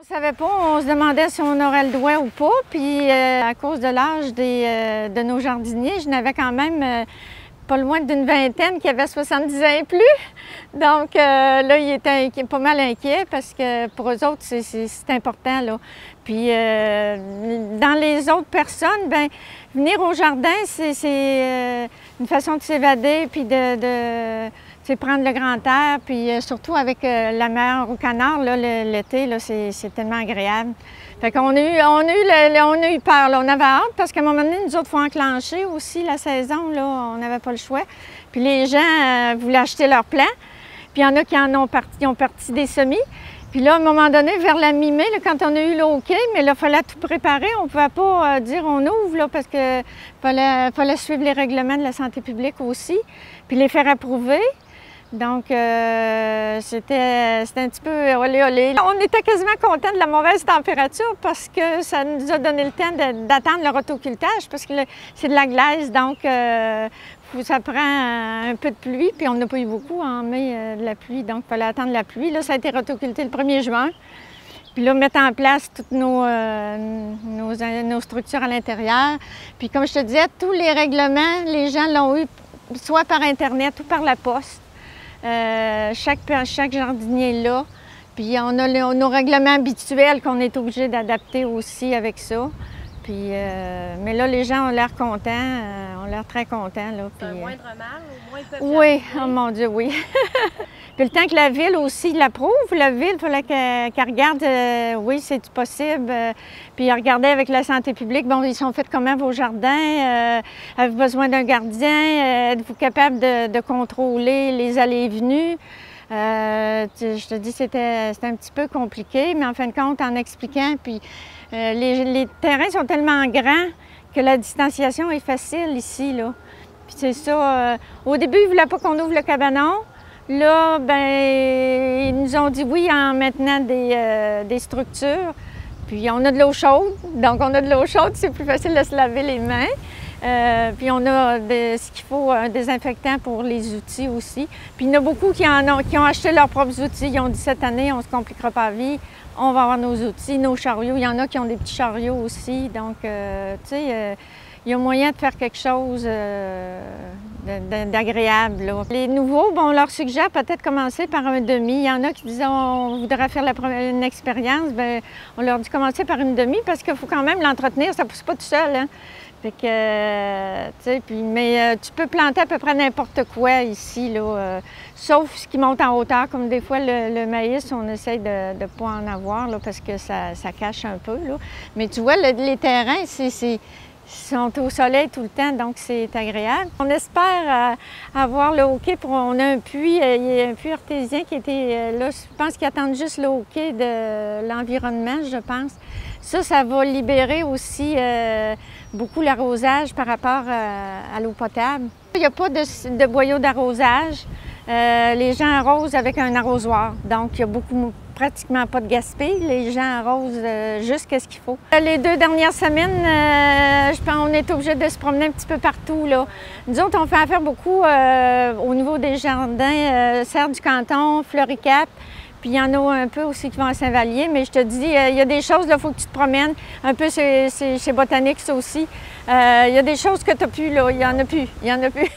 On ne savait pas, on se demandait si on aurait le droit ou pas. Puis à cause de l'âge de nos jardiniers, je n'avais quand même pas loin d'une vingtaine qui avait 70 ans et plus. Donc là, ils étaient pas mal inquiets parce que pour eux autres, c'est important, là. Puis dans les autres personnes, bien, venir au jardin, c'est une façon de s'évader puis de prendre le grand air, puis surtout avec la mer au canard, l'été, c'est tellement agréable. Fait qu'on a eu peur, là. On avait hâte parce qu'à un moment donné, nous autres, il faut enclencher aussi la saison, là. On n'avait pas le choix. Puis les gens voulaient acheter leurs plants, puis il y en a qui ont parti des semis. Puis là, à un moment donné, vers la mi-mai, quand on a eu le OK, mais là, il fallait tout préparer. On ne pouvait pas dire on ouvre, là, parce qu'il fallait suivre les règlements de la santé publique aussi, puis les faire approuver. Donc, c'était un petit peu olé olé. On était quasiment contents de la mauvaise température parce que ça nous a donné le temps d'attendre le rotocultage parce que c'est de la glaise, donc ça prend un peu de pluie, puis on n'a pas eu beaucoup en mai de la pluie, donc il fallait attendre la pluie. Là, ça a été rotoculté le 1er juin. Puis là, mettre en place toutes nos structures à l'intérieur. Puis comme je te disais, tous les règlements, les gens l'ont eu soit par Internet ou par la poste. Chaque jardinier est là. Puis on a nos règlements habituels qu'on est obligé d'adapter aussi avec ça. Puis, mais là, les gens ont l'air contents, ont l'air très contents. C'est un moindre mal ou moins peu? Oui, oh mon Dieu, oui. Puis le temps que la Ville aussi l'approuve, la Ville, il fallait qu'elle regarde, oui, c'est possible. Puis regarder avec la santé publique, bon, ils sont faits comment vos jardins? Avez-vous besoin d'un gardien? Êtes-vous capable de contrôler les allées et venues? Je te dis, c'était un petit peu compliqué, mais en fin de compte, en expliquant, puis les terrains sont tellement grands que la distanciation est facile ici, là. Puis c'est ça, au début, ils ne voulaient pas qu'on ouvre le cabanon. Là, bien, ils nous ont dit oui en maintenant des structures. Puis on a de l'eau chaude, donc on a de l'eau chaude, c'est plus facile de se laver les mains. Puis on a ce qu'il faut, un désinfectant pour les outils aussi. Puis il y en a beaucoup qui ont acheté leurs propres outils. Ils ont dit cette année, on ne se compliquera pas la vie, on va avoir nos outils, nos chariots. Il y en a qui ont des petits chariots aussi. Donc, tu sais, il y a moyen de faire quelque chose d'agréable. Les nouveaux, bon, on leur suggère peut-être commencer par un demi. Il y en a qui disent on voudrait faire une expérience. Bien, on leur dit commencer par une demi parce qu'il faut quand même l'entretenir, ça ne pousse pas tout seul. Hein? Fait que, tu sais, mais tu peux planter à peu près n'importe quoi ici, là, sauf ce qui monte en hauteur, comme des fois le maïs, on essaye de ne pas en avoir là, parce que ça cache un peu. Là. Mais tu vois, les terrains, ils sont au soleil tout le temps, donc c'est agréable. On espère avoir le hockey on a un puits, il y a un puits artésien qui était là, je pense qu'ils attendent juste le hockey de l'environnement, je pense. Ça va libérer aussi beaucoup l'arrosage par rapport à l'eau potable. Il n'y a pas de boyau d'arrosage. Les gens arrosent avec un arrosoir, donc il y a pratiquement pas de gaspille. Les gens arrosent juste ce qu'il faut. Les 2 dernières semaines, je pense qu'on est obligé de se promener un petit peu partout, là. Nous autres, on fait affaire beaucoup au niveau des jardins, Serre du Canton, Floricap. Puis il y en a un peu aussi qui vont à Saint-Vallier, mais je te dis, il y a des choses, là, il faut que tu te promènes. Un peu chez Botanix aussi. Il y a des choses que tu n'as plus, là. Il n'y en a plus.